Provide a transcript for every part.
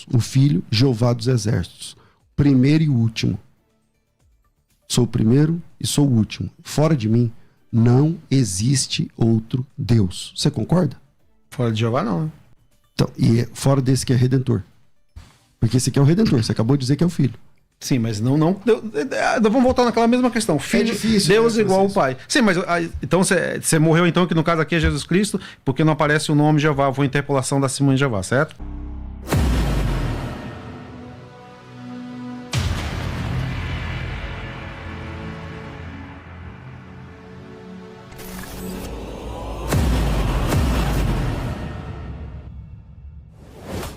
Deus, o Filho, Jeová dos Exércitos, primeiro e último. Sou o primeiro e sou o último. Fora de mim não existe outro Deus. Você concorda? Fora de Jeová, não. Então, e fora desse que é Redentor. Porque esse aqui é o Redentor. Você acabou de dizer que é o Filho. Sim, mas não. Vamos voltar naquela mesma questão. Filho, difícil, Deus igual ao isso. Pai. Sim, mas então você morreu, então, que no caso aqui é Jesus Cristo, porque não aparece o nome Jeová, foi interpolação da Simone Jeová, certo?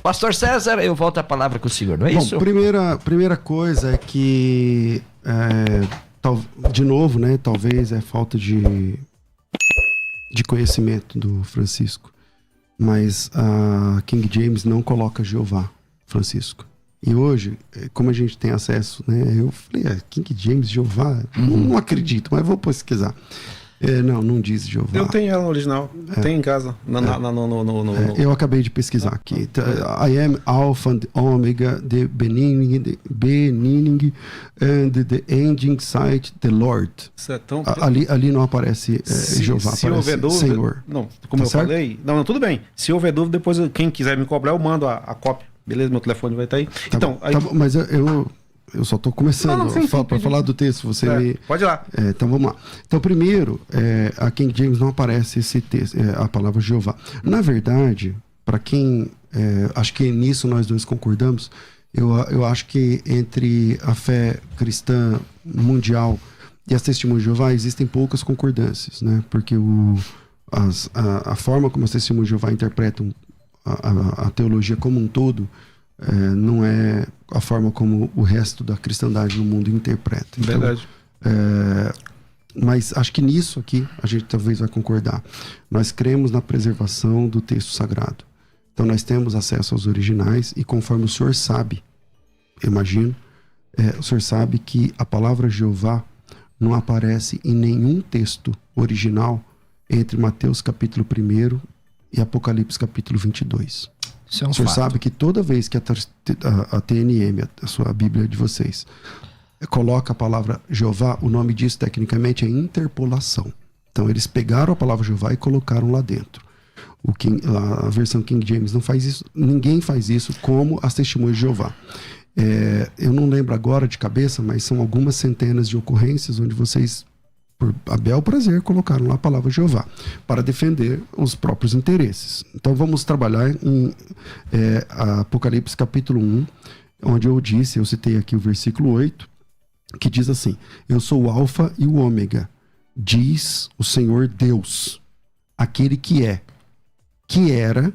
Pastor César, eu volto a palavra com o senhor, não é isso? Primeira coisa é que, de novo, né, talvez é falta de conhecimento do Francisco, mas a King James não coloca Jeová, Francisco. E hoje, como a gente tem acesso, né, eu falei, King James, Jeová, não acredito, mas vou pesquisar. Não diz Jeová. Eu tenho ela no original, tem em casa. Eu acabei de pesquisar aqui. I am Alpha and Omega, the beginning and the ending sight, the Lord. Certo. Ali não aparece Jeová, se aparece houver dúvida, Senhor. Não, como Tá eu certo? falei, não, tudo bem. Se houver dúvida, depois quem quiser me cobrar, eu mando a cópia. Beleza? Meu telefone vai estar aí. Tá então, bom, tá bom, mas eu só estou começando para falar do texto. Pode ir lá. Então vamos lá. Então, primeiro, a King James não aparece esse texto, a palavra Jeová. Na verdade, para quem. Acho que nisso nós dois concordamos. Eu acho que entre a fé cristã mundial e as testemunhas de Jeová existem poucas concordâncias, né? Porque a forma como as testemunhas de Jeová interpretam a teologia como um todo não é a forma como o resto da cristandade no mundo interpreta. Então, verdade. Mas acho que nisso aqui a gente talvez vai concordar. Nós cremos na preservação do texto sagrado. Então nós temos acesso aos originais e conforme o senhor sabe, imagino, o senhor sabe que a palavra Jeová não aparece em nenhum texto original entre Mateus capítulo 1 e Apocalipse capítulo 22. Isso é um o senhor fato. sabe que toda vez que a TNM, a sua Bíblia de vocês, coloca a palavra Jeová, o nome disso tecnicamente é interpolação. Então eles pegaram a palavra Jeová e colocaram lá dentro. A versão King James não faz isso, ninguém faz isso como as testemunhas de Jeová. Eu não lembro agora de cabeça, mas são algumas centenas de ocorrências onde vocês, por a bel prazer, colocaram lá a palavra Jeová para defender os próprios interesses. Então vamos trabalhar em Apocalipse capítulo 1, onde eu citei aqui o versículo 8, que diz assim: eu sou o Alfa e o Ômega, diz o Senhor Deus, aquele que é, que era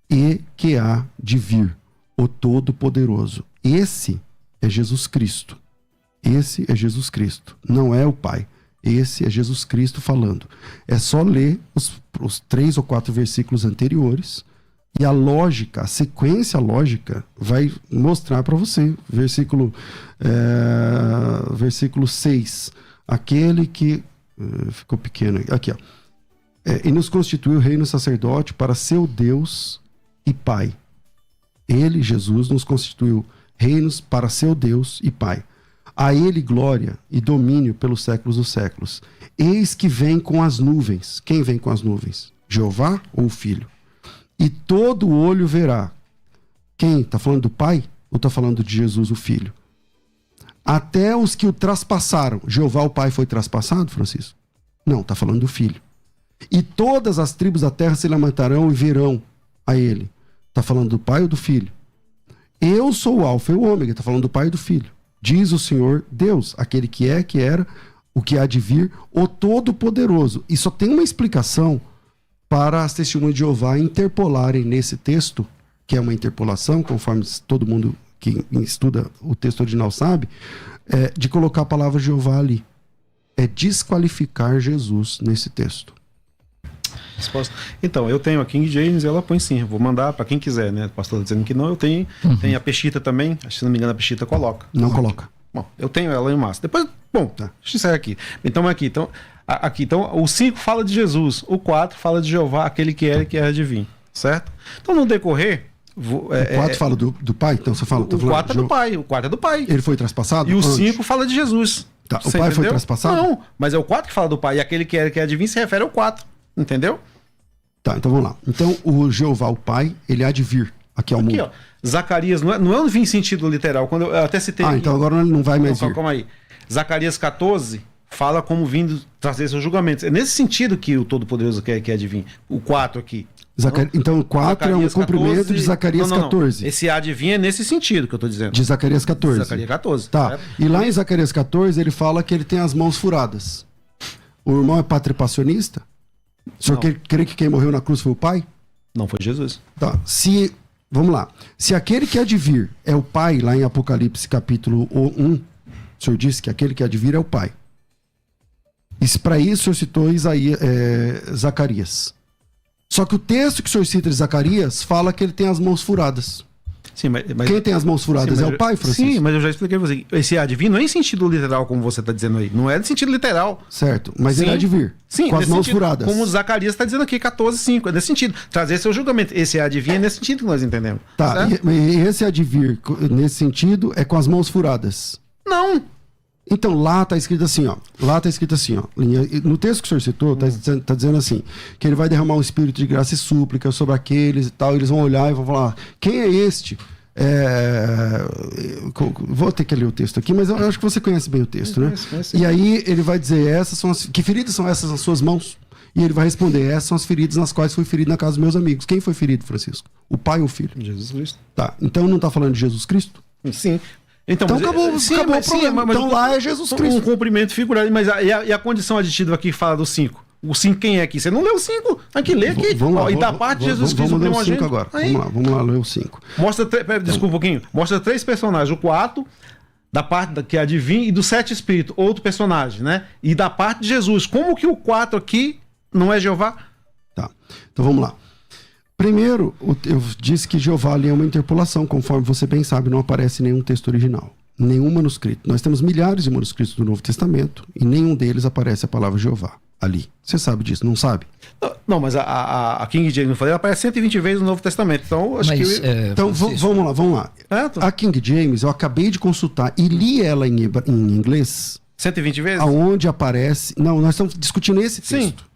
e que há de vir, o Todo-Poderoso. Esse é Jesus Cristo. Esse é Jesus Cristo, não é o Pai. Esse é Jesus Cristo falando. É só ler os 3 ou 4 versículos anteriores e a lógica, a sequência lógica vai mostrar para você. Versículo 6. Aquele que... ficou pequeno aqui, ó. E nos constituiu reino sacerdote para seu Deus e Pai. Ele, Jesus, nos constituiu reinos para seu Deus e Pai. A ele glória e domínio pelos séculos dos séculos. Eis que vem com as nuvens. Quem vem com as nuvens? Jeová ou o Filho? E todo olho verá. Quem? Está falando do Pai ou está falando de Jesus, o Filho? Até os que o traspassaram. Jeová, o Pai, foi traspassado, Francisco? Não, está falando do Filho. E todas as tribos da terra se lamentarão e verão a ele. Está falando do Pai ou do Filho? Eu sou o Alfa e o Ômega. Está falando do Pai e do Filho. Diz o Senhor Deus, aquele que é, que era, o que há de vir, o Todo-Poderoso. E só tem uma explicação para as testemunhas de Jeová interpolarem nesse texto, que é uma interpolação, conforme todo mundo que estuda o texto original sabe, de colocar a palavra Jeová ali. É desqualificar Jesus nesse texto. Resposta. Então, eu tenho a King James, ela põe sim. Vou mandar para quem quiser, né? O pastor tá dizendo que não, eu tenho. Tem a Peshita também. Se não me engano, a Peshita coloca. Não coloca. Bom, eu tenho ela em massa. Depois, bom, deixa eu sair aqui. Então, então, o 5 fala de Jesus, o 4 fala de Jeová, aquele que era e que era de vir, certo? Então, no decorrer, O 4 fala do pai? Então você fala... O 4 é do pai. O 4 é do pai. Ele foi traspassado? E o 5 fala de Jesus. Tá, o pai foi traspassado? Não, mas é o 4 que fala do pai. E aquele que adivinha se refere ao 4. Entendeu? Tá, então vamos lá. Então o Jeová, o pai, ele há de vir aqui ao mundo. Ó, Zacarias, não é vir em sentido literal. Quando eu até citei... então agora ele não vai mais vir. Calma aí. Zacarias 14 fala como vindo trazer seus julgamentos. É nesse sentido que o Todo-Poderoso quer vir. O 4 aqui. Então o 4 é um cumprimento 14, de Zacarias 14. Esse adivinha é nesse sentido que eu estou dizendo. De Zacarias 14. Zacarias 14. Tá. Certo? E lá em Zacarias 14 ele fala que ele tem as mãos furadas. O irmão é patripassionista? O senhor crê que quem morreu na cruz foi o pai? Não, foi Jesus. Tá. Vamos lá. Se aquele que há de vir é o pai, lá em Apocalipse capítulo 1, o senhor disse que aquele que há de vir é o pai. E para isso o senhor citou Zacarias. Só que o texto que o senhor cita de Zacarias fala que ele tem as mãos furadas. Sim, mas quem tem as mãos furadas é o pai, Francisco? Sim, mas eu já expliquei pra você. Esse há de vir não é em sentido literal, como você está dizendo aí. Não é de sentido literal. Certo, mas ele há de vir. Sim, com as mãos furadas. Como o Zacarias está dizendo aqui, 14:5. É nesse sentido. Trazer seu julgamento. Esse há de vir é nesse sentido que nós entendemos. Tá, e esse há de vir, nesse sentido, é com as mãos furadas. Não. Então lá está escrito assim, ó. No texto que o senhor citou, tá dizendo assim, que ele vai derramar um espírito de graça e súplica sobre aqueles e tal. Eles vão olhar e vão falar, quem é este? Vou ter que ler o texto aqui, mas eu acho que você conhece bem o texto, né? E aí ele vai dizer, que feridas são essas nas suas mãos? E ele vai responder, essas são as feridas nas quais fui ferido na casa dos meus amigos. Quem foi ferido, Francisco? O pai ou o filho? Jesus Cristo. Tá, então não está falando de Jesus Cristo? Sim. Então acabou o problema. Então lá é Jesus Cristo. Um cumprimento figurado. Mas a condição aditiva aqui fala do 5. O 5 quem é aqui? Você não leu o 5. Aqui, lê aqui. E da parte de Jesus Cristo. Vamos ler o 5 agora. Vamos lá ler o 5. Desculpa um pouquinho. Mostra 3 personagens. O 4, da parte que adivinha, e do 7 espírito, outro personagem, né? E da parte de Jesus. Como que o 4 aqui não é Jeová? Tá. Então vamos lá. Primeiro, eu disse que Jeová ali é uma interpolação, conforme você bem sabe, não aparece nenhum texto original, nenhum manuscrito. Nós temos milhares de manuscritos do Novo Testamento e nenhum deles aparece a palavra Jeová ali. Você sabe disso, não sabe? Não, mas a King James, não falei, ela aparece 120 vezes no Novo Testamento. Então, acho que... Então, vamos lá. A King James, eu acabei de consultar e li ela em inglês. 120 vezes? Aonde aparece... Não, nós estamos discutindo esse texto. Sim.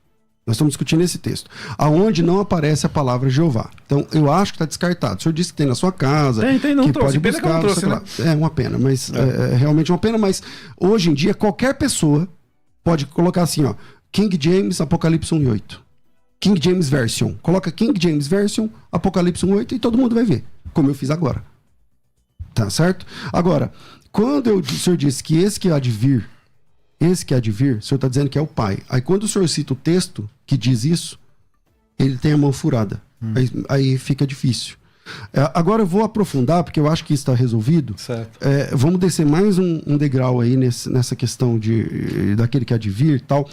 Nós estamos discutindo esse texto. Aonde não aparece a palavra Jeová. Então, eu acho que está descartado. O senhor disse que tem na sua casa. Tem, não que trouxe. Pode buscar, Pena que não trouxe, né? É uma pena, mas é realmente uma pena. Mas hoje em dia, qualquer pessoa pode colocar assim, ó. King James, Apocalipse 1:8. King James Version. Coloca King James Version, Apocalipse 1:8 e todo mundo vai ver. Como eu fiz agora. Tá certo? Agora, quando o senhor disse que esse que há de vir, o senhor está dizendo que é o pai. Aí quando o senhor cita o texto que diz isso, ele tem a mão furada. Aí fica difícil. Agora eu vou aprofundar, porque eu acho que isso está resolvido. Certo. Vamos descer mais um degrau aí nessa questão daquele que há de vir e tal,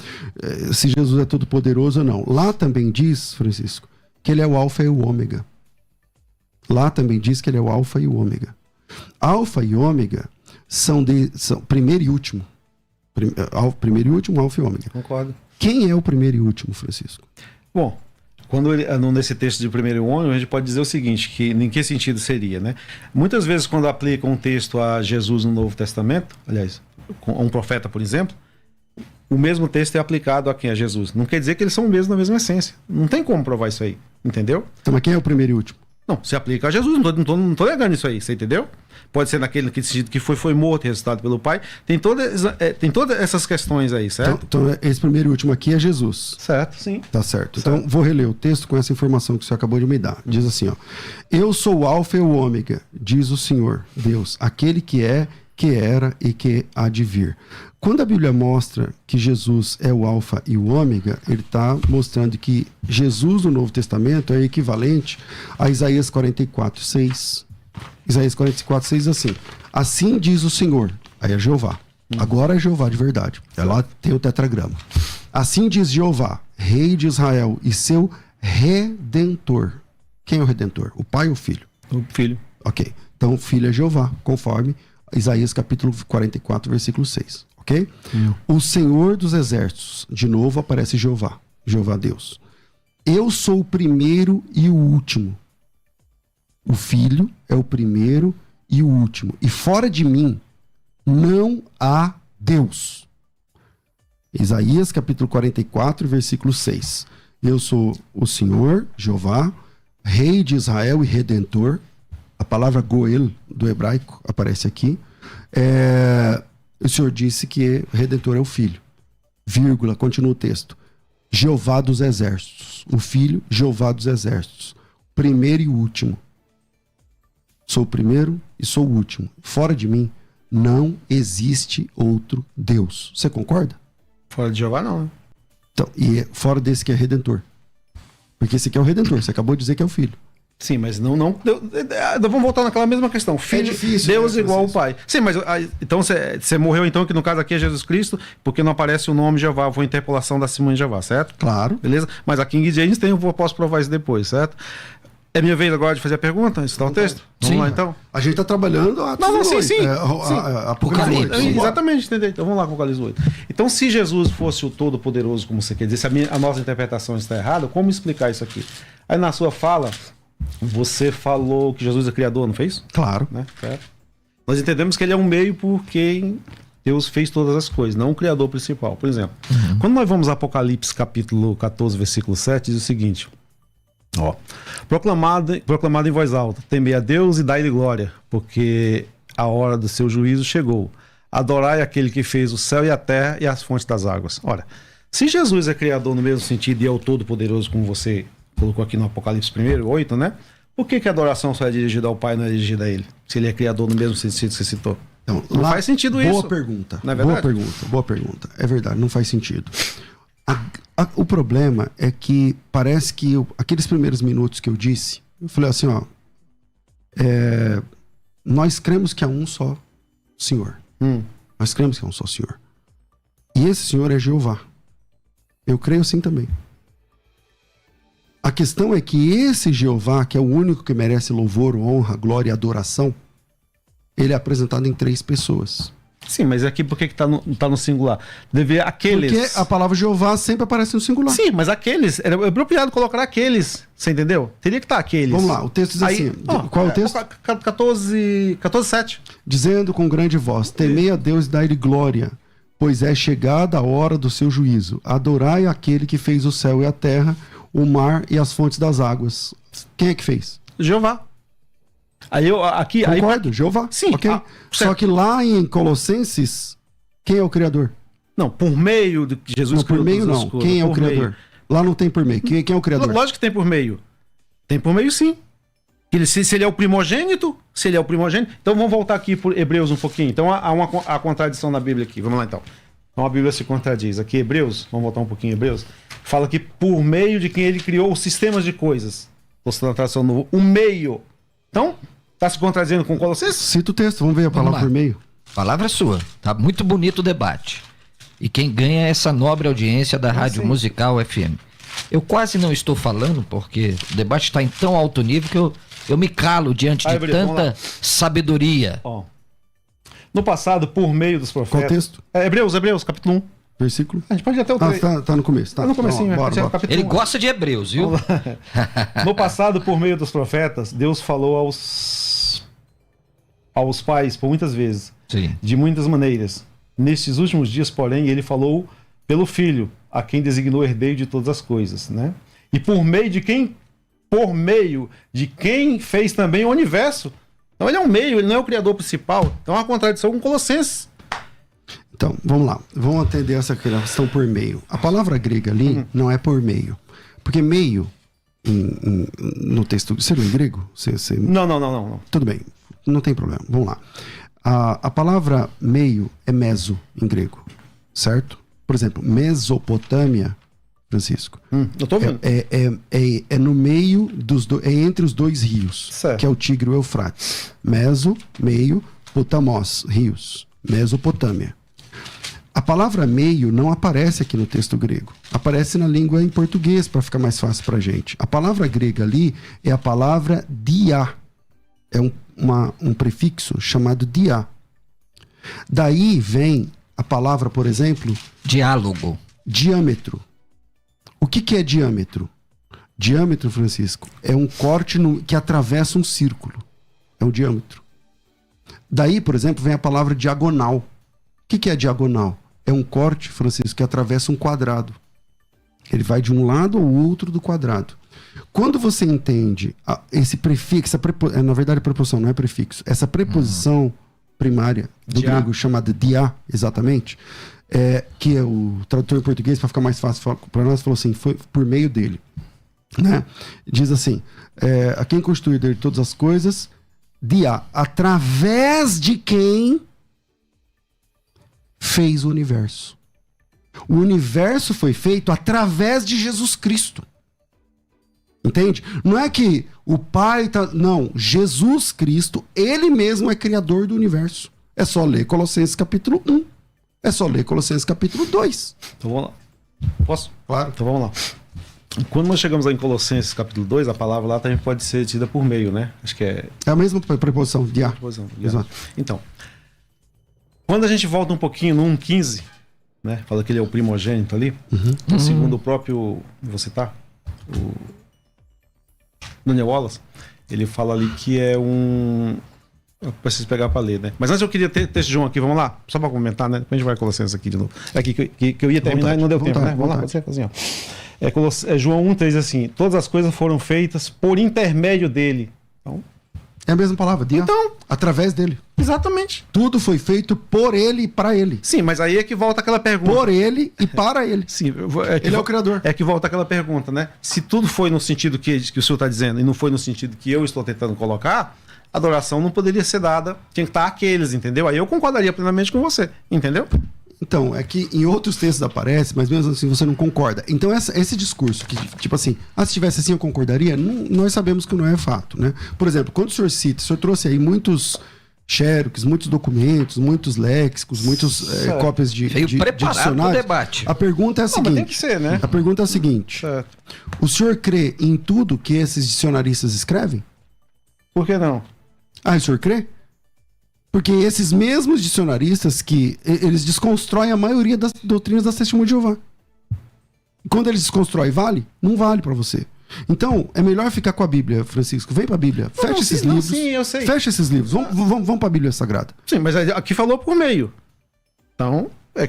se Jesus é todo poderoso ou não. Lá também diz, Francisco, que ele é o alfa e o ômega. Lá também diz que ele é o alfa e o ômega. Alfa e ômega são primeiro e último. Primeiro e último, alfa e ômega. Concordo. Quem é o primeiro e último, Francisco? Bom, quando nesse texto de primeiro e último, a gente pode dizer o seguinte, que em que sentido seria, né? Muitas vezes quando aplica um texto a Jesus no Novo Testamento, aliás, a um profeta, por exemplo, o mesmo texto é aplicado a quem? A Jesus. Não quer dizer que eles são o mesmo na mesma essência. Não tem como provar isso aí, entendeu? Então, mas quem é o primeiro e último? Não, se aplica a Jesus, não tô negando isso aí, você entendeu? Pode ser naquele sentido que foi morto e ressuscitado pelo Pai. Tem todas essas questões aí, certo? Então, esse primeiro e último aqui é Jesus. Certo, sim. Tá certo. Então, vou reler o texto com essa informação que o senhor acabou de me dar. Diz assim, ó. Eu sou o alfa e o ômega, diz o Senhor, Deus, aquele que é, que era e que há de vir. Quando a Bíblia mostra que Jesus é o alfa e o ômega, ele está mostrando que Jesus no Novo Testamento é equivalente a Isaías 44:6. Isaías 44:6 assim. Assim diz o Senhor. Aí é Jeová. Agora é Jeová de verdade. Lá tem o tetragrama. Assim diz Jeová, Rei de Israel e seu Redentor. Quem é o Redentor? O pai ou o filho? O filho. Ok. Então o filho é Jeová, conforme Isaías capítulo 44, versículo 6. Ok? O Senhor dos Exércitos. De novo aparece Jeová. Jeová Deus. Eu sou o primeiro e o último. O Filho é o primeiro e o último. E fora de mim não há Deus. Isaías capítulo 44, versículo 6. Eu sou o Senhor, Jeová, Rei de Israel e Redentor. A palavra Goel do hebraico aparece aqui. O Senhor disse que Redentor é o Filho. Vírgula, continua o texto. Jeová dos exércitos. O Filho, Jeová dos exércitos. Primeiro e último. Sou o primeiro e sou o último. Fora de mim não existe outro Deus. Você concorda? Fora de Jeová, não, né? Então, e fora desse que é Redentor. Porque esse aqui é o Redentor. Você acabou de dizer que é o Filho. Sim, mas não. Vamos voltar naquela mesma questão. Filho, difícil, Deus né, igual ao vocês. Pai. Sim, mas então você morreu, então, que no caso aqui é Jesus Cristo, porque não aparece o nome Jeová, foi interpolação da Simone Jeová, certo? Claro. Beleza? Mas a King James tem, eu posso provar isso depois, certo? É minha vez agora de fazer a pergunta? Isso está o texto? Vamos lá, então. A gente está trabalhando a Não, sim. Apocalipse. Sim. Exatamente, entendeu? Então vamos lá com o Apocalipse 8. Então, se Jesus fosse o Todo-Poderoso, como você quer dizer, se a nossa interpretação está errada, como explicar isso aqui? Aí na sua fala, você falou que Jesus é criador, não fez? Claro. Né? Certo. Nós entendemos que ele é um meio por quem Deus fez todas as coisas, não o criador principal. Por exemplo, quando nós vamos a Apocalipse capítulo 14, versículo 7, diz o seguinte: ó, proclamado em voz alta, temei a Deus e dai-lhe glória, porque a hora do seu juízo chegou. Adorai aquele que fez o céu e a terra e as fontes das águas. Ora, se Jesus é criador no mesmo sentido e é o Todo-Poderoso, como você colocou aqui no Apocalipse 1, 8, né? Por que a adoração só é dirigida ao Pai e não é dirigida a ele? Se ele é criador no mesmo sentido que você citou. Então, Não faz sentido isso. Boa pergunta. Não é verdade? Boa pergunta. É verdade, não faz sentido. O problema é que parece que aqueles primeiros minutos que eu disse, eu falei assim, ó, nós cremos que há um só Senhor. Nós cremos que há um só Senhor. E esse Senhor é Jeová. Eu creio assim também. A questão é que esse Jeová, que é o único que merece louvor, honra, glória e adoração, ele é apresentado em 3 pessoas. Sim, mas aqui por que tá no singular? Deve aqueles. Porque a palavra Jeová sempre aparece no singular. Sim, mas aqueles. É apropriado colocar aqueles. Você entendeu? Teria que estar aqueles. Vamos lá, o texto diz assim. Qual é o texto? 14:7. Dizendo com grande voz: temei a Deus e dai-lhe glória, pois é chegada a hora do seu juízo. Adorai aquele que fez o céu e a terra, o mar e as fontes das águas. Quem é que fez? Jeová. Concordo, Jeová. Sim. Okay? Só que lá em Colossenses, quem é o Criador? Não, por meio de Jesus. Não, por meio não. Quem é o Criador? Meio. Lá não tem por meio. Quem é o Criador? Lógico que tem por meio. Tem por meio, sim. Se ele é o primogênito, Então vamos voltar aqui por Hebreus um pouquinho. Então há contradição na Bíblia aqui. Vamos lá então. Então a Bíblia se contradiz. Aqui Hebreus, vamos voltar um pouquinho em Hebreus. Fala que por meio de quem ele criou os sistemas de coisas. Estou na tradução novo. O meio. Então, está se contradizendo com Colossenses? Cita o texto, vamos ver a palavra por meio. Palavra sua. Tá muito bonito o debate. E quem ganha é essa nobre audiência da Rádio Musical FM. Eu quase não estou falando, porque o debate está em tão alto nível que eu me calo diante de tanta sabedoria. Ó. No passado, por meio dos profetas... Qual texto? Hebreus, capítulo 1. Versículo? A gente pode ir até o 3. Tá no começo. Tá no comecinho. Bora. Ele gosta de Hebreus, viu? No passado, por meio dos profetas, Deus falou aos pais por muitas vezes. Sim. De muitas maneiras. Nestes últimos dias, porém, ele falou pelo Filho, a quem designou herdeiro de todas as coisas, né? E por meio de quem fez também o universo. Então ele é um meio, ele não é o criador principal. Então é uma contradição com Colossenses. Então, vamos lá. Vamos atender essa questão por meio. A palavra grega ali não é por meio. Porque meio, no texto... Você leu em grego? Não. Tudo bem. Não tem problema. Vamos lá. A palavra meio é meso em grego. Certo? Por exemplo, Mesopotâmia, Francisco. Eu tô vendo. É no meio é entre os 2 rios. Certo. Que é o Tigre e o Eufrates. Meio, potamos, rios. Mesopotâmia. A palavra meio não aparece aqui no texto grego. Aparece na língua em português, para ficar mais fácil para a gente. A palavra grega ali é a palavra dia. É um prefixo chamado dia. Daí vem a palavra, por exemplo... Diálogo. Diâmetro. O que é diâmetro? Diâmetro, Francisco, é um corte que atravessa um círculo. É o diâmetro. Daí, por exemplo, vem a palavra diagonal. O que é diagonal? É um corte, Francisco, que atravessa um quadrado. Ele vai de um lado ao outro do quadrado. Quando você entende esse prefixo, na verdade preposição, não é prefixo, essa preposição primária do grego chamada dia, exatamente, que é o tradutor em português, para ficar mais fácil para nós, falou assim, foi por meio dele. Né? Diz assim, a quem constitui de todas as coisas, dia, através de quem fez o universo. O universo foi feito através de Jesus Cristo. Entende? Não é que o Pai tá... Não, Jesus Cristo, ele mesmo é criador do universo. É só ler Colossenses capítulo 1. É só ler Colossenses capítulo 2. Então vamos lá. Posso? Claro. Então vamos lá. Quando nós chegamos lá em Colossenses capítulo 2, a palavra lá também pode ser tida por meio, né? Acho que é... É a mesma preposição, dia. Preposição, dia. Então, quando a gente volta um pouquinho no 1,15, né? Fala que ele é o primogênito ali. Segundo o próprio... Vou citar? O Daniel Wallace. Ele fala ali que é um... Eu preciso pegar para ler, né? Mas antes eu queria ter texto de João aqui, vamos lá? Só para comentar, né? Depois a gente vai Colossenses aqui de novo. É aqui que eu ia terminar e não deu tempo, né? Vamos lá, pode ser assim, ó. João 1,3 assim, todas as coisas foram feitas por intermédio dele. Então, é a mesma palavra, dia. Então, através dele. Exatamente. Tudo foi feito por ele e para ele. Sim, mas aí é que volta aquela pergunta. Por ele e para ele. Sim, ele é o criador. É que volta aquela pergunta, né? Se tudo foi no sentido que o senhor está dizendo e não foi no sentido que eu estou tentando colocar, a adoração não poderia ser dada, tinha que estar àqueles, entendeu? Aí eu concordaria plenamente com você, entendeu? Então, é que em outros textos aparece, mas mesmo assim você não concorda. Então esse discurso, que tipo assim, se tivesse assim eu concordaria, nós sabemos que não é fato, né? Por exemplo, quando o senhor cita, o senhor trouxe aí muitos xerox, muitos documentos, muitos léxicos, muitas cópias de dicionários. Debate. A pergunta é a seguinte. Mas tem que ser, né? A pergunta é a seguinte. Certo. O senhor crê em tudo que esses dicionaristas escrevem? Por que não? O senhor crê? Porque esses mesmos dicionaristas que eles desconstroem a maioria das doutrinas das Testemunhas de Jeová. Quando eles desconstroem, vale? Não vale para você. Então, é melhor ficar com a Bíblia, Francisco. Vem para a Bíblia. Fecha esses livros. Sim, eu sei. Fecha esses livros. Vamos para a Bíblia Sagrada. Sim, mas aqui falou por meio. Então, é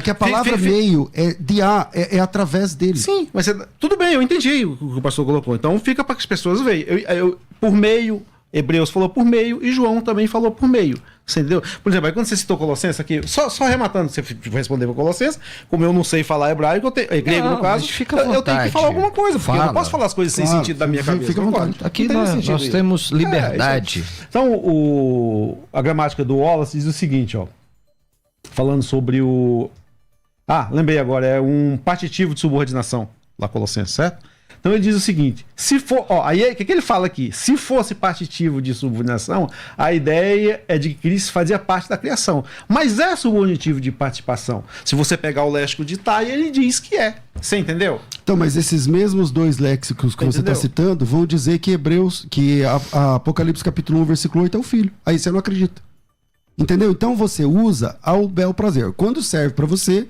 que a palavra meio é através dele. Sim, mas tudo bem, eu entendi o que o pastor colocou. Então, fica para que as pessoas vejam. Por meio... Hebreus falou por meio e João também falou por meio. Você entendeu? Por exemplo, aí quando você citou Colossenses aqui, só arrematando, você responder para Colossenses, como eu não sei falar hebraico, grego no caso, eu tenho que falar alguma coisa, porque eu não posso falar as coisas sem sentido da minha cabeça. Fica à vontade. Aqui nós temos liberdade. Então, a gramática do Wallace diz o seguinte, ó, falando sobre o... lembrei agora, é um partitivo de subordinação, lá Colossenses, certo? Então ele diz o seguinte, se for, aí o que ele fala aqui? Se fosse partitivo de subordinação, a ideia é de que Cristo fazia parte da criação. Mas é subordinativo de participação. Se você pegar o léxico de Tai, ele diz que é. Você entendeu? Então, mas esses mesmos dois léxicos que você está citando vão dizer que a Apocalipse capítulo 1, versículo 8 é o filho. Aí você não acredita. Entendeu? Então você usa ao bel prazer. Quando serve para você,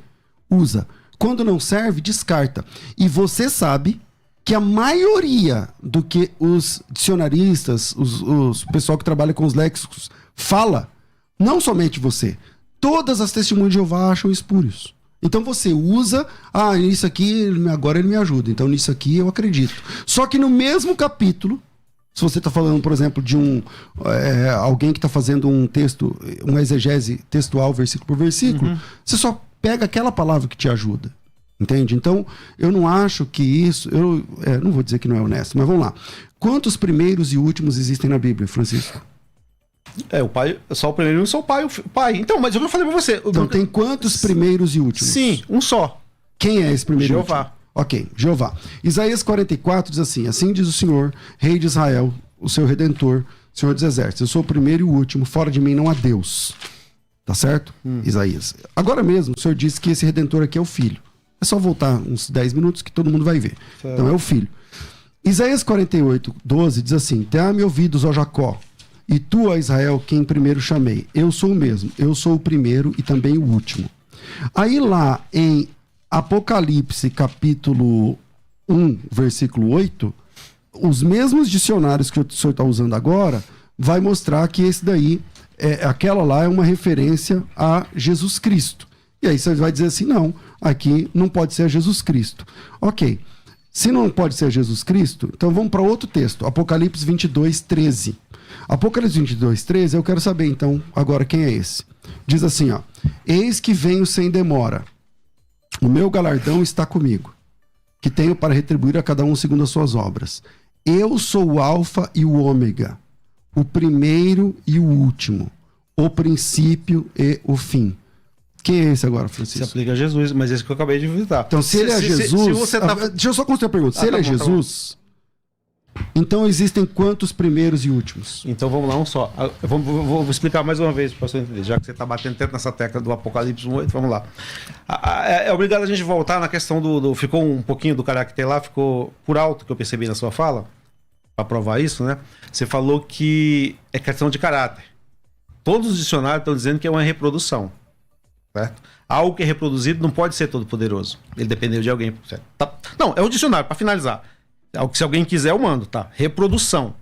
usa. Quando não serve, descarta. E você sabe que a maioria do que os dicionaristas, os pessoal que trabalha com os léxicos, fala, não somente você, todas as testemunhas de Jeová acham espúrios. Então você usa, isso aqui, agora ele me ajuda, então nisso aqui eu acredito. Só que no mesmo capítulo, se você está falando, por exemplo, de alguém que está fazendo um texto, uma exegese textual, versículo por versículo, você só pega aquela palavra que te ajuda. Entende? Então, eu não acho que isso... não vou dizer que não é honesto, mas vamos lá. Quantos primeiros e últimos existem na Bíblia, Francisco? O pai, só o primeiro e só o pai. Então, mas eu não falei pra você. Então, tem quantos primeiros e últimos? Sim, um só. Quem é esse primeiro e Jeová. último? Ok, Jeová. Isaías 44 diz assim, assim diz o Senhor, Rei de Israel, o seu Redentor, Senhor dos Exércitos. Eu sou o primeiro e o último, fora de mim não há Deus. Tá certo? Isaías. Agora mesmo, o Senhor disse que esse Redentor aqui é o Filho. É só voltar uns 10 minutos que todo mundo vai ver. Certo. Então é o Filho. Isaías 48, 12 diz assim, dá-me ouvidos, ó Jacó, e tu, ó Israel, quem primeiro chamei. Eu sou o mesmo, eu sou o primeiro e também o último. Aí lá em Apocalipse, capítulo 1, versículo 8, os mesmos dicionários que o senhor está usando agora vai mostrar que esse daí, aquela lá é uma referência a Jesus Cristo. E aí você vai dizer assim, não, aqui não pode ser Jesus Cristo. Ok, se não pode ser Jesus Cristo, então vamos para outro texto, Apocalipse 22, 13. Apocalipse 22, 13, eu quero saber então agora quem é esse. Diz assim, ó, eis que venho sem demora, o meu galardão está comigo, que tenho para retribuir a cada um segundo as suas obras. Eu sou o Alfa e o Ômega, o primeiro e o último, o princípio e o fim. Quem é esse agora, Francisco? Se aplica a Jesus, mas esse que eu acabei de visitar. Então, se ele é Jesus... Se você tá... Deixa eu só construir a pergunta. Se ele é Jesus, então existem quantos primeiros e últimos? Então vamos lá, um só. Vou explicar mais uma vez para o pastor entender, já que você está batendo tanto nessa tecla do Apocalipse 8, vamos lá. É obrigado a gente voltar na questão ficou um pouquinho do caráter lá, ficou por alto que eu percebi na sua fala, para provar isso, né? Você falou que é questão de caráter. Todos os dicionários estão dizendo que é uma reprodução. Certo? Algo que é reproduzido não pode ser todo poderoso. Ele dependeu de alguém. Certo? Tá. Não, é o dicionário, para finalizar. Algo que se alguém quiser, eu mando, tá? Reprodução.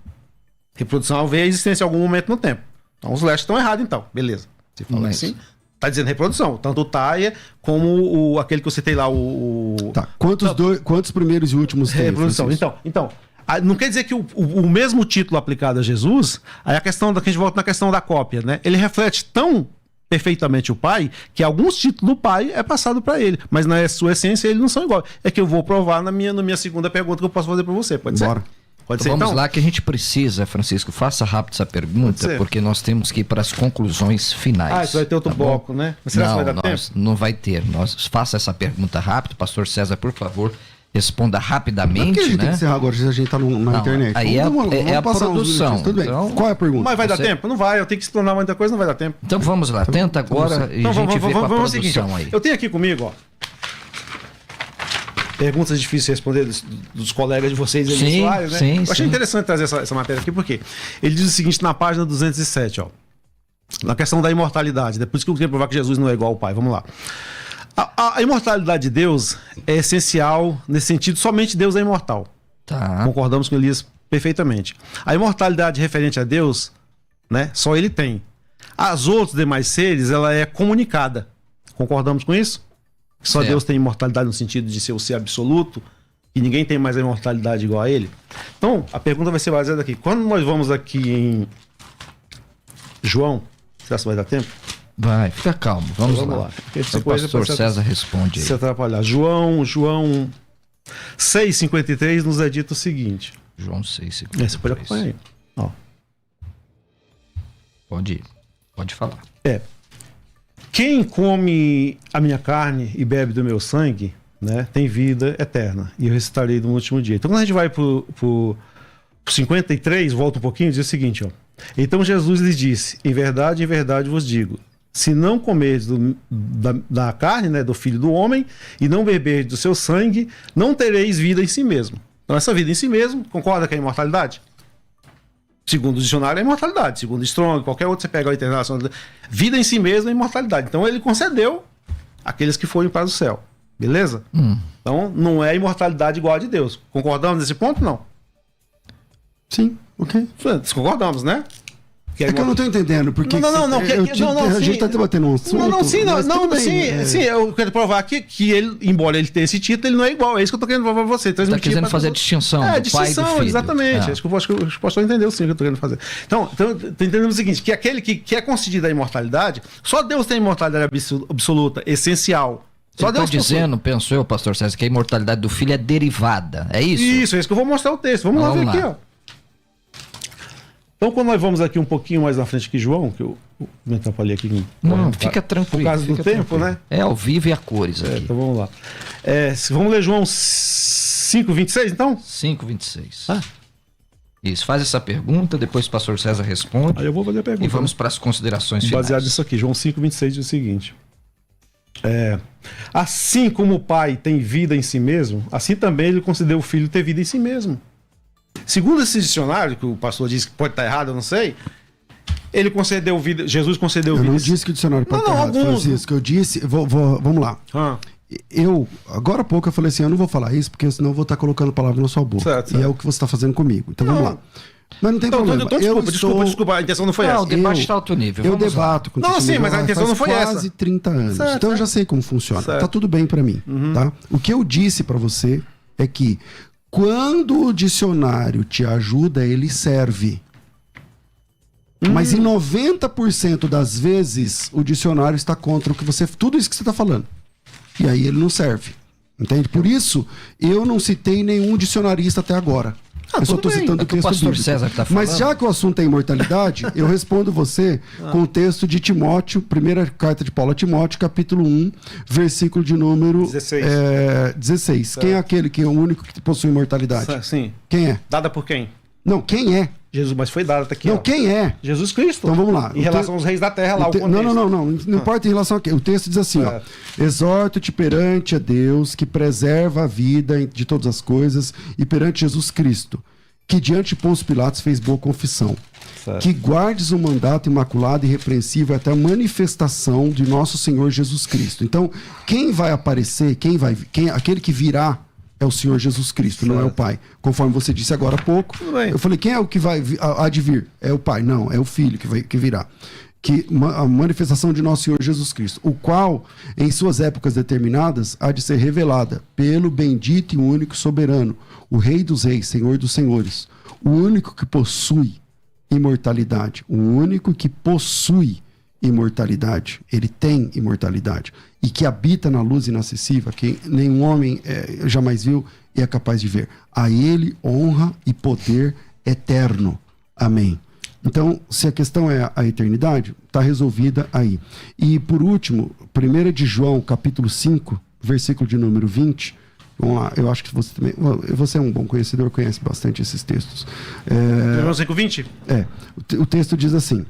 Reprodução veio a existência em algum momento no tempo. Então os lestes estão errados, então. Beleza. Se fala assim, tá dizendo reprodução. Tanto o Taia como aquele que eu citei lá, Tá. Quantos primeiros e últimos tem? Reprodução. Então, não quer dizer que o mesmo título aplicado a Jesus, aí que a gente volta na questão da cópia, né? Ele reflete tão perfeitamente o Pai, que alguns títulos do Pai é passado para ele, mas na sua essência eles não são iguais. É que eu vou provar na minha segunda pergunta que eu posso fazer para você, pode ser? Bora. Pode então ser, vamos lá que a gente precisa, Francisco, faça rápido essa pergunta, porque nós temos que ir para as conclusões finais. Isso vai ter outro bloco, né? Não, vai dar tempo? Não vai ter. Faça essa pergunta rápido, pastor César, por favor, responda rapidamente. Por que a gente tem que encerrar agora, se a gente está na internet? Aí é a produção. Tudo bem. Então, qual é a pergunta? Mas vai dar tempo? Não vai, eu tenho que explanar muita coisa, não vai dar tempo. Então vamos lá, tenta agora e a gente vê com a produção seguinte, aí. Eu tenho aqui comigo, ó, perguntas difíceis de responder dos colegas de vocês aí no usuário, né? Sim, eu achei interessante trazer essa matéria aqui, porque ele diz o seguinte na página 207, ó, na questão da imortalidade, depois que eu queria provar que Jesus não é igual ao Pai, vamos lá. A imortalidade de Deus é essencial nesse sentido, somente Deus é imortal. Tá. Concordamos com Elias perfeitamente. A imortalidade referente a Deus, né, só ele tem. As outros demais seres, ela é comunicada. Concordamos com isso? Só Deus tem imortalidade no sentido de ser o ser absoluto e ninguém tem mais a imortalidade igual a ele. Então, a pergunta vai ser baseada aqui. Quando nós vamos aqui em João, será que vai dar tempo? Vai, fica calmo, vamos lá. O pastor César responde aí. Se atrapalhar. João 6,53 nos é dito o seguinte. João 6,53. Você pode acompanhar aí. Ó. Pode ir, pode falar. Quem come a minha carne e bebe do meu sangue, né, tem vida eterna. E eu ressuscitarei no último dia. Então quando a gente vai pro 53, volta um pouquinho, diz o seguinte, ó. Então Jesus lhes disse, em verdade vos digo, se não comerdes da carne, né, do Filho do Homem, e não beberdes do seu sangue, não tereis vida em si mesmo. Então essa vida em si mesmo, concorda que é imortalidade? Segundo o dicionário é imortalidade. Segundo o Strong, qualquer outro você pega a internacional, vida em si mesmo é imortalidade. Então ele concedeu aqueles que forem para o céu. Beleza? Então não é imortalidade igual a de Deus. Concordamos nesse ponto? Não. Sim, ok. Concordamos, né? Que eu não estou entendendo, porque a gente está debatendo um assunto. Sim, eu quero provar aqui que ele, embora ele tenha esse título, ele não é igual. É isso que eu estou querendo provar para você. Está querendo fazer a distinção do pai e do filho. Exatamente. Acho que o pastor entendeu sim o que eu estou querendo fazer. Então entendendo o seguinte, que aquele que é concedido a imortalidade, só Deus tem imortalidade absoluta, essencial. Só Deus está dizendo, penso eu, pastor César, que a imortalidade do filho é derivada. É isso? Isso, é isso que eu vou mostrar o texto. Vamos lá ver aqui, ó. Então, quando nós vamos aqui um pouquinho mais na frente que João, que eu me atrapalhei aqui. Não, fica tranquilo. Por causa do tempo, né? É ao vivo e a cores aqui. Então vamos lá. Vamos ler João 5,26, então? 5,26. Isso, faz essa pergunta, depois o pastor César responde. Aí eu vou fazer a pergunta. E vamos para as considerações finais. Baseado nisso aqui, João 5,26 diz o seguinte. Assim como o Pai tem vida em si mesmo, assim também ele concedeu o Filho ter vida em si mesmo. Segundo esse dicionário, que o pastor disse que pode estar errado, eu não sei, ele concedeu vida, Jesus concedeu vida. Eu não disse que o dicionário pode estar errado, Francisco. Eu disse, vamos lá. agora há pouco eu falei assim, eu não vou falar isso, porque senão eu vou estar colocando palavra na sua boca. Certo. E é o que você está fazendo comigo. Então vamos lá. Mas não tem problema. Então, desculpa, a intenção não foi essa. O debate está alto nível. Eu debato com Não, sim, mas a intenção não foi essa. Quase 30 anos. Certo, então eu já sei como funciona. Certo. Tá tudo bem para mim, tá? O que eu disse para você é que quando o dicionário te ajuda, ele serve. Mas em 90% das vezes o dicionário está contra o que você, tudo isso que você está falando. E aí ele não serve. Entende? Por isso, eu não citei nenhum dicionarista até agora. Eu só estou citando o texto pastor bíblico. César tá falando. Mas já que o assunto é imortalidade, eu respondo você com o texto de Timóteo, primeira carta de Paulo a Timóteo, capítulo 1, versículo de número 16. Quem é aquele que é o único que possui imortalidade? Sim. Quem é? Dada por quem? Não, quem é? Jesus, mas foi dada, tá aqui. Não, ó. quem é? Jesus Cristo. Então vamos lá. Em relação aos reis da terra, lá o contexto. Não importa em relação a quê. O texto diz assim, ó. Exorto-te perante a Deus, que preserva a vida de todas as coisas, e perante Jesus Cristo, que diante de Pôncio Pilatos fez boa confissão. Certo. Que guardes o mandato imaculado e irrepreensível até a manifestação de nosso Senhor Jesus Cristo. Então, quem vai aparecer, aquele que virá, é o Senhor Jesus Cristo, não é o Pai. Conforme você disse agora há pouco, eu falei, quem é o que há de vir? É o Pai. Não, é o Filho que virá. A manifestação de nosso Senhor Jesus Cristo, o qual, em suas épocas determinadas, há de ser revelada pelo bendito e único soberano, o Rei dos Reis, Senhor dos Senhores, o único que possui imortalidade, o único que possui imortalidade, ele tem imortalidade, e que habita na luz inacessível, que nenhum homem jamais viu e é capaz de ver. A ele honra e poder eterno. Amém. Então, se a questão é a eternidade, está resolvida aí. E por último, 1 de João, capítulo 5, versículo de número 20. Vamos lá, eu acho que você também. Você é um bom conhecedor, conhece bastante esses textos. João 5,20? O texto diz assim: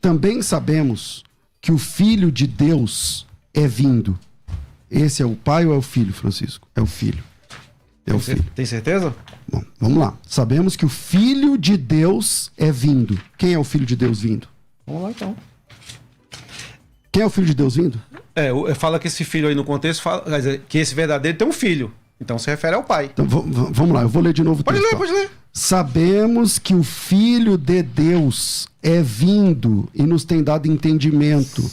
também sabemos que o Filho de Deus é vindo. Esse é o pai ou é o filho, Francisco? É o filho. É o filho. Tem certeza? Bom, vamos lá. Sabemos que o Filho de Deus é vindo. Quem é o Filho de Deus vindo? Vamos lá então. Quem é o Filho de Deus vindo? Fala que esse filho aí no contexto, quer dizer, que esse verdadeiro tem um filho. Então se refere ao pai. Então vamos lá, eu vou ler de novo o texto. Pode ler. Sabemos que o Filho de Deus é vindo e nos tem dado entendimento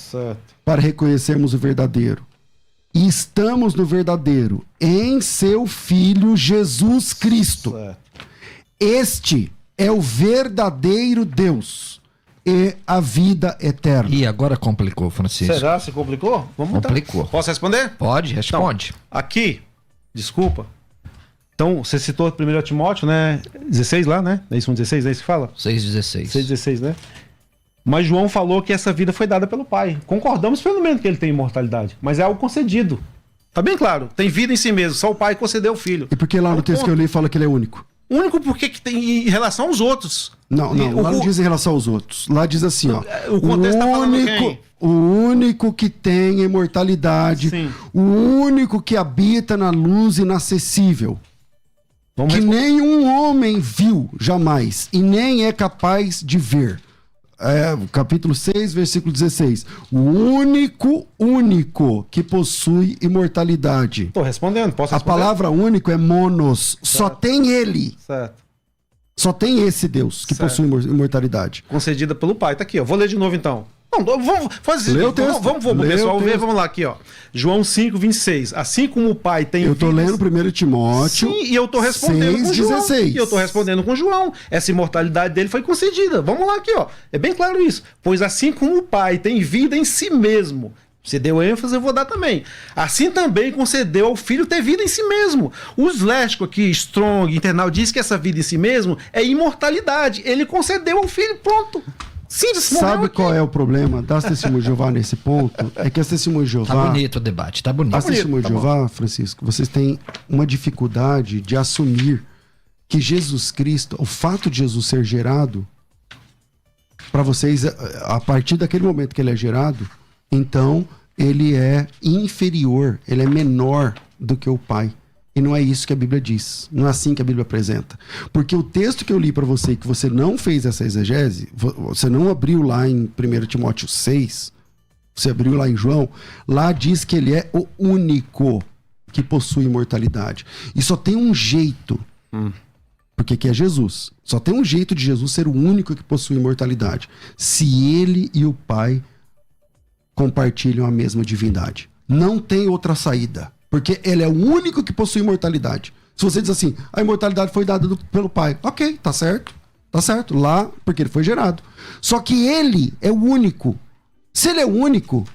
para reconhecermos o verdadeiro. E estamos no verdadeiro, em seu Filho Jesus Cristo. Certo. Este é o verdadeiro Deus e a vida eterna. E agora complicou, Francisco. Será? Se complicou? Vamos Complicou. Então. Posso responder? Pode, responde. Então, aqui, desculpa. Então, você citou 1 Timóteo, né? 16 lá, né? É isso, 16, é isso que fala? 6,16. 6,16, né? Mas João falou que essa vida foi dada pelo Pai. Concordamos pelo menos que ele tem imortalidade, mas é algo concedido. Tá bem claro, tem vida em si mesmo, só o Pai concedeu o Filho. E por que lá no texto que eu li fala que ele é único? Único porque que tem em relação aos outros. Não, lá não diz em relação aos outros. Lá diz assim, ó. O contexto tá falando quem? O único que tem imortalidade, Sim. o único que habita na luz inacessível, que nenhum homem viu jamais e nem é capaz de ver. Capítulo 6, versículo 16. O único que possui imortalidade. Tô respondendo, posso responder? A palavra único é monos. Certo. Só tem ele. Certo. Só tem esse Deus que possui imortalidade. Concedida pelo Pai. Tá aqui, ó. Vou ler de novo então. Não, vamos fazer. Lê o texto. Vamos pessoal ver. Vamos lá aqui, ó. João 5, 26. Assim como o Pai tem. Eu tô lendo 1 Timóteo. Sim, e eu tô respondendo 6, com João. 16. E eu tô respondendo com João. Essa imortalidade dele foi concedida. Vamos lá aqui, ó. É bem claro isso. Pois assim como o Pai tem vida em si mesmo. Você deu ênfase, eu vou dar também. Assim também concedeu ao Filho ter vida em si mesmo. Os lésticos aqui, Strong, Internal, diz que essa vida em si mesmo é imortalidade. Ele concedeu ao Filho, pronto. Sim, sabe qual é o problema das testemunhas de Jeová nesse ponto? É que as testemunhas de Jeová... Tá bonito o debate, tá bonito. As testemunhas de Jeová, Francisco, vocês têm uma dificuldade de assumir que Jesus Cristo, o fato de Jesus ser gerado, para vocês, a partir daquele momento que ele é gerado, então ele é inferior, ele é menor do que o Pai. E não é isso que a Bíblia diz. Não é assim que a Bíblia apresenta. Porque o texto que eu li para você, que você não fez essa exegese, você não abriu lá em 1 Timóteo 6, você abriu lá em João, lá diz que ele é o único que possui imortalidade. E só tem um jeito, porque que é Jesus. Só tem um jeito de Jesus ser o único que possui imortalidade. Se ele e o Pai compartilham a mesma divindade. Não tem outra saída. Porque ele é o único que possui imortalidade. Se você diz assim, a imortalidade foi dada pelo Pai. Ok, tá certo. Tá certo. Lá, porque ele foi gerado. Só que ele é o único. Se ele é o único,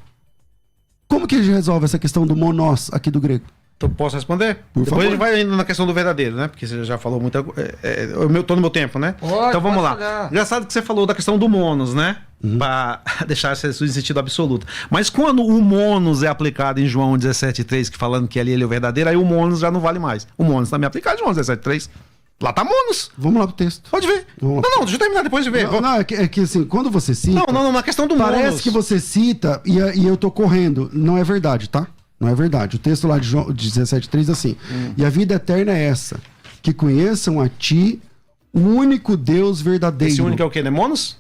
como que a gente resolve essa questão do monós aqui do grego? Então, posso responder? Por Depois favor. a gente vai indo na questão do verdadeiro, né? Porque você já falou muita coisa. Eu tô no meu tempo, né? Então vamos lá. Olhar. Engraçado que você falou da questão do monos, né? Para deixar isso em sentido absoluto. Mas quando o monos é aplicado em João 17,3, que falando que ali ele é o verdadeiro, aí o monos já não vale mais. O monos também é aplicado em João 17,3. Lá tá monos. Vamos lá pro texto. Pode ver. Vamos lá. Não, deixa eu terminar depois de ver. Não, é que assim, quando você cita... Não, na questão do Parece monos. que você cita e eu tô correndo. Não é verdade, tá? Não é verdade. O texto lá de João 17,3 diz assim: e a vida eterna é essa, que conheçam a ti, o único Deus verdadeiro. Esse único é o quê? Não é monos?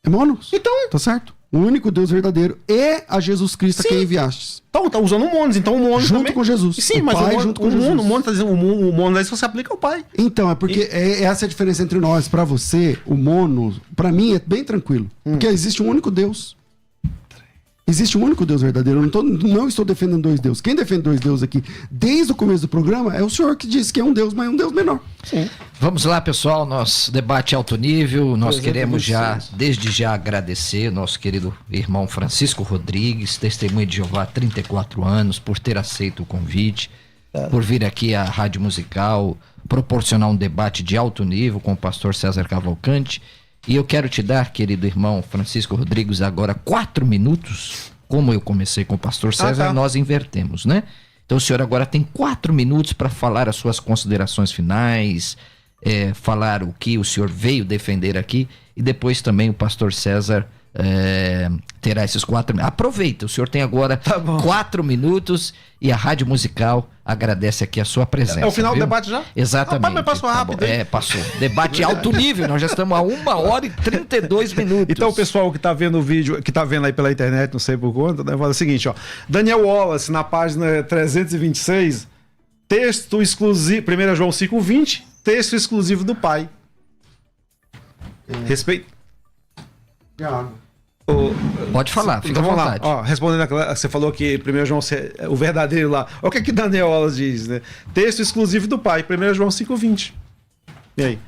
É monos? Então. Tá certo? O único Deus verdadeiro e a Jesus Cristo a Sim. quem enviastes. Então, tá usando o monos. Então o monos Junto também... com Jesus. Sim, O mas Pai o monos, junto com o Jesus. monos tá dizendo, o monos aí você aplica ao Pai. Então, é porque essa é a diferença entre nós. Pra você, o mono, pra mim é bem tranquilo. Porque existe um único Deus. Existe um único Deus verdadeiro. Eu não estou defendendo dois deuses. Quem defende dois deuses aqui desde o começo do programa é o senhor que disse que é um Deus, mas é um Deus menor. Sim. Vamos lá, pessoal, nosso debate alto nível. Nós 326. queremos desde já agradecer nosso querido irmão Francisco Rodrigues, testemunho de Jeová há 34 anos, por ter aceito o convite, por vir aqui à Rádio Musical, proporcionar um debate de alto nível com o pastor César Cavalcante. E eu quero te dar, querido irmão Francisco Rodrigues, agora 4 minutos. Como eu comecei com o pastor César, nós invertemos, né? Então o senhor agora tem 4 minutos para falar as suas considerações finais, falar o que o senhor veio defender aqui, e depois também o pastor César terá esses 4 minutos. Aproveita, o senhor tem agora 4 minutos e a Rádio Musical agradece aqui a sua presença. É o final viu? do debate já? Exatamente. Rapaz, mas passou rápido, Tá bom. hein? Passou. Debate alto nível, nós já estamos a 1h32 minutos. Então o pessoal que tá vendo o vídeo, que tá vendo aí pela internet, não sei por quanto, né, fala o seguinte, ó. Daniel Wallace, na página 326, texto exclusivo, 1 João 5,20, texto exclusivo do Pai. Respeito. Pode falar, fica Então, à vamos lá. vontade. Ó, respondendo aquela, você falou que 1 João, o verdadeiro lá. Olha o que Daniel Wallace diz, né? Texto exclusivo do Pai, 1 João 5,20. E aí?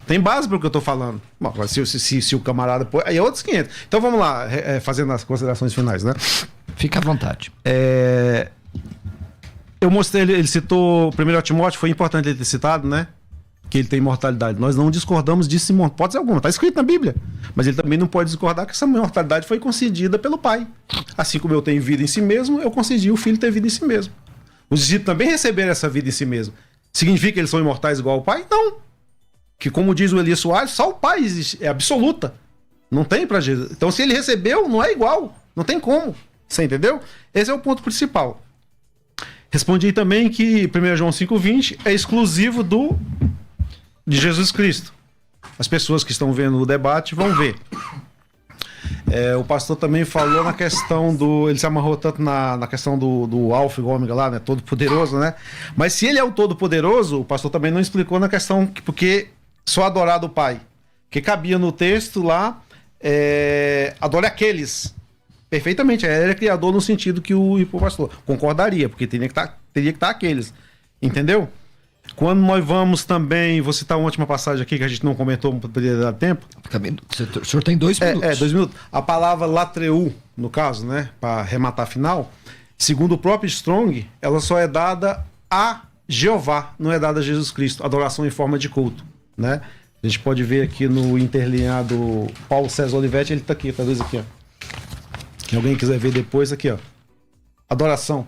Tem base para o que eu tô falando. Bom, se o camarada... Aí é outros 500. Então vamos lá, fazendo as considerações finais, né? Fica à vontade. Eu mostrei, ele citou 1 Timóteo, foi importante ele ter citado, né? Que ele tem imortalidade. Nós não discordamos disso em hipótese alguma. Está escrito na Bíblia. Mas ele também não pode discordar que essa imortalidade foi concedida pelo Pai. Assim como eu tenho vida em si mesmo, eu concedi o Filho ter vida em si mesmo. Os discípulos também receberam essa vida em si mesmo. Significa que eles são imortais igual ao Pai? Não. Que como diz o Elias Soares, só o Pai existe, é absoluta. Não tem para Jesus. Então se ele recebeu, não é igual. Não tem como. Você entendeu? Esse é o ponto principal. Respondi também que 1 João 5,20 é exclusivo de Jesus Cristo. As pessoas que estão vendo o debate vão ver. O pastor também falou na questão do... Ele se amarrou tanto na questão do Alfa e Ômega lá, né? Todo-Poderoso, né? Mas se ele é o Todo-Poderoso, o pastor também não explicou na questão porque só adorar do Pai. Que cabia no texto lá, adore aqueles. Perfeitamente. Ele é criador no sentido que o pastor concordaria, porque teria que estar aqueles. Entendeu? Quando nós vamos também, vou citar uma última passagem aqui que a gente não comentou, não poderia dar tempo. O senhor tem 2 minutos. 2 minutos. A palavra latreu, no caso, né, para arrematar a final, segundo o próprio Strong, ela só é dada a Jeová, não é dada a Jesus Cristo. Adoração em forma de culto, né? A gente pode ver aqui no interlineado Paulo César Olivetti, ele tá aqui, traduz aqui, ó. Se alguém quiser ver depois, aqui, ó. Adoração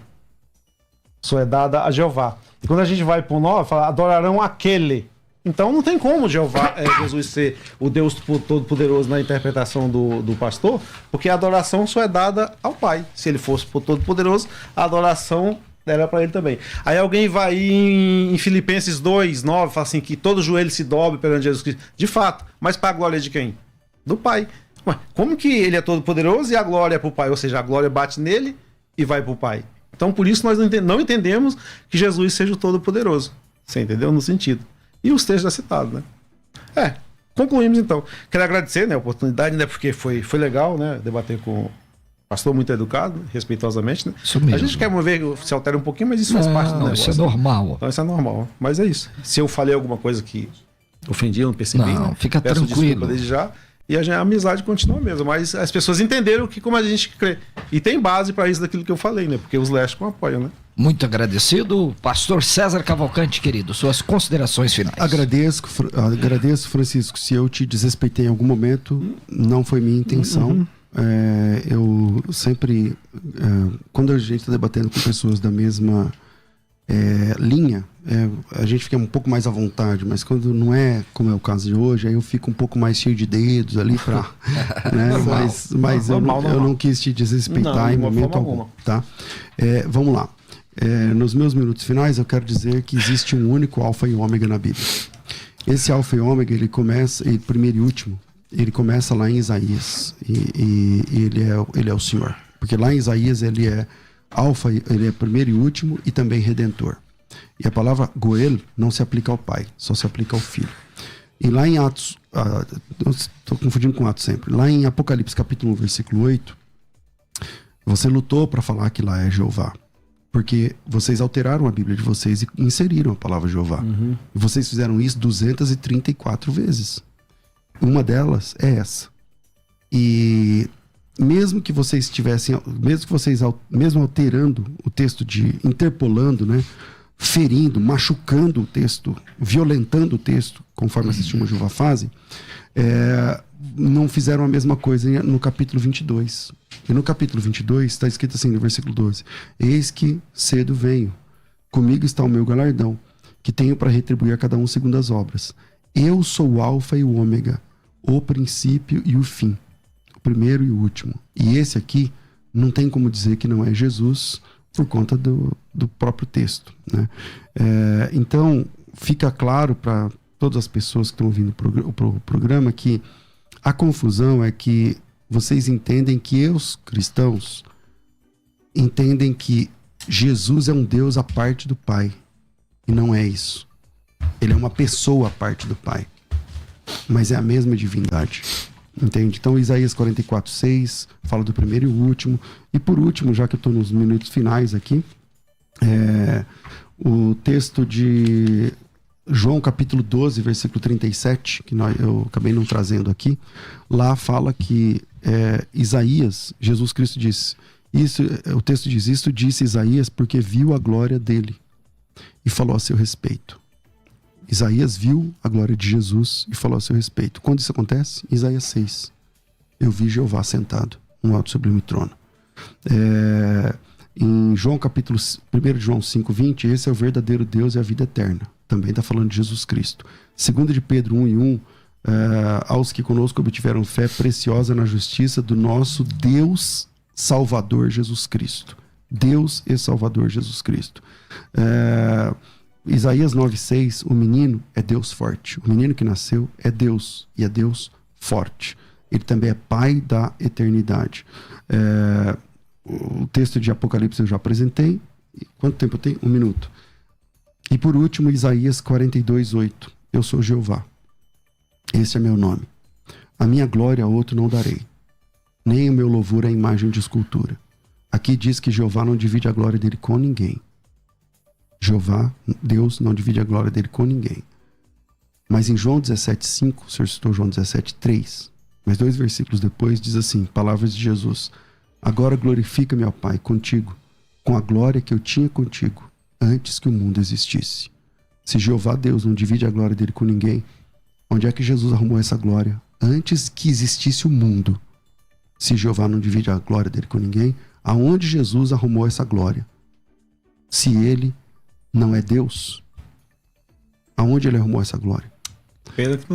só é dada a Jeová. E quando a gente vai para o 9, fala, adorarão aquele. Então não tem como Jeová, Jesus ser o Deus Todo-Poderoso na interpretação do pastor, porque a adoração só é dada ao Pai. Se ele fosse Todo-Poderoso, a adoração era para ele também. Aí alguém vai em Filipenses 2, 9, fala assim, que todo joelho se dobre perante Jesus Cristo. De fato, mas para a glória de quem? Do Pai. Ué, como que ele é todo poderoso e a glória é pro Pai? Ou seja, a glória bate nele e vai pro Pai. Então, por isso, nós não entendemos que Jesus seja o todo poderoso. Você entendeu? No sentido. E os textos já citados, né? Concluímos então. Quero agradecer, né, a oportunidade, né? Porque foi legal, né? Debater com o pastor muito educado, respeitosamente, né? Isso mesmo. A gente quer ver que se altera um pouquinho, mas isso faz parte do negócio. Isso é normal. Então, isso é normal. Mas é isso. Se eu falei alguma coisa que ofendi, eu não percebi, não, né? Fica Peço tranquilo. desculpa desde já. E a amizade continua mesmo, mas as pessoas entenderam que como a gente crê. E tem base para isso daquilo que eu falei, né? Porque os lésticos apoiam, né? Muito agradecido. Pastor César Cavalcante, querido, suas considerações finais. Agradeço, Francisco. Se eu te desrespeitei em algum momento, não foi minha intenção. Eu sempre, quando a gente está debatendo com pessoas da mesma linha, a gente fica um pouco mais à vontade, mas quando não é como é o caso de hoje, aí eu fico um pouco mais cheio de dedos ali para, né? Mas eu não quis te desrespeitar em momento algum, tá? Vamos lá. Nos meus minutos finais eu quero dizer que existe um único alfa e ômega na Bíblia. Esse alfa e ômega, ele começa, primeiro e último, ele começa lá em Isaías e ele é o Senhor, porque lá em Isaías ele é alfa, ele é primeiro e último e também redentor. E a palavra Goel não se aplica ao Pai, só se aplica ao Filho. E lá em Atos, estou confundindo com Atos sempre, lá em Apocalipse capítulo 1, versículo 8, você lutou para falar que lá é Jeová, porque vocês alteraram a Bíblia de vocês e inseriram a palavra Jeová. E vocês fizeram isso 234 vezes. Uma delas é essa. E mesmo que vocês tivessem, mesmo alterando o texto, interpolando, né, ferindo, machucando o texto, violentando o texto, conforme as testemunhas de Jeová fazem, não fizeram a mesma coisa no capítulo 22. E no capítulo 22 está escrito assim, no versículo 12: Eis que cedo venho, comigo está o meu galardão, que tenho para retribuir a cada um segundo as obras. Eu sou o alfa e o ômega, o princípio e o fim, o primeiro e o último. E esse aqui não tem como dizer que não é Jesus por conta do próprio texto, né? Então fica claro para todas as pessoas que estão ouvindo o programa que a confusão é que vocês entendem que os cristãos entendem que Jesus é um Deus à parte do Pai, e não é isso. Ele é uma pessoa à parte do Pai, mas é a mesma divindade, entende? Então Isaías 44:6 fala do primeiro e o último. E por último, já que eu estou nos minutos finais aqui, o texto de João capítulo 12, versículo 37, que eu acabei não trazendo aqui, lá fala que Isaías, Jesus Cristo disse, o texto diz, isto disse Isaías porque viu a glória dele e falou a seu respeito. Isaías viu a glória de Jesus e falou a seu respeito. Quando isso acontece? Isaías 6. Eu vi Jeová sentado no alto sublime trono. Em João capítulo 1 João 5:20, esse é o verdadeiro Deus e a vida eterna. Também está falando de Jesus Cristo. 2 de Pedro 1:1, aos que conosco obtiveram fé preciosa na justiça do nosso Deus Salvador Jesus Cristo. Deus e Salvador Jesus Cristo. Isaías 9:6, o menino é Deus forte. O menino que nasceu é Deus, e é Deus forte. Ele também é Pai da eternidade. O texto de Apocalipse eu já apresentei. Quanto tempo eu tenho? 1 minuto. E por último, Isaías 42:8. Eu sou Jeová. Esse é meu nome. A minha glória a outro não darei, nem o meu louvor à imagem de escultura. Aqui diz que Jeová não divide a glória dele com ninguém. Jeová, Deus, não divide a glória dele com ninguém. Mas em João 17:5, o senhor citou João 17:3, mas 2 versículos depois diz assim, palavras de Jesus: agora glorifica-me, ó Pai, contigo, com a glória que eu tinha contigo, antes que o mundo existisse. Se Jeová Deus não divide a glória dele com ninguém, onde é que Jesus arrumou essa glória antes que existisse o mundo? Se Jeová não divide a glória dele com ninguém, aonde Jesus arrumou essa glória? Se ele não é Deus, aonde ele arrumou essa glória? Pena que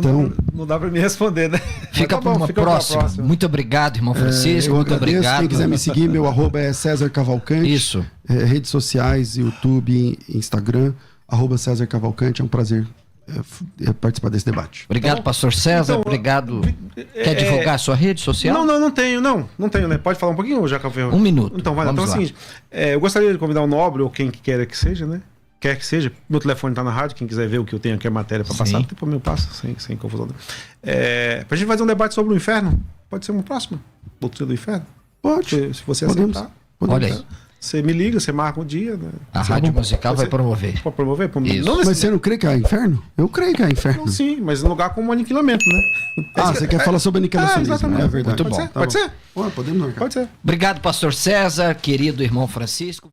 não dá para me responder, né? Fica para uma próxima. Muito obrigado, irmão Francisco. Muito obrigado. Quem quiser me seguir, meu arroba é César Cavalcante. Isso. Redes sociais, YouTube, Instagram, arroba César Cavalcante. É um prazer participar desse debate. Obrigado, Então, pastor César. então, Obrigado. Quer divulgar a sua rede social? Não tenho, né? Pode falar um pouquinho, Jacal Ferro? 1 minuto. Então, vai lá. Então é o seguinte, eu gostaria de convidar o Nobre, ou quem quer que seja, né? Quer que seja, meu telefone tá na rádio, quem quiser ver o que eu tenho aqui, a matéria para passar, depois eu passo, sem confusão. Pra gente fazer um debate sobre o inferno, pode ser uma próxima, doutrina do inferno? Pode. Se você Podemos. aceitar. Olha aí. Você me liga, você marca um dia, né? A Rádio Musical vai promover. Pode promover? Isso. Não Mas nesse... você não crê que há inferno? Eu creio que há inferno. Não, sim, mas no lugar como aniquilamento, né? Você quer falar sobre aniquilacionismo? exatamente. É verdade. Muito bom. Pode ser? Podemos marcar. Pode ser. Obrigado, pastor César, querido irmão Francisco.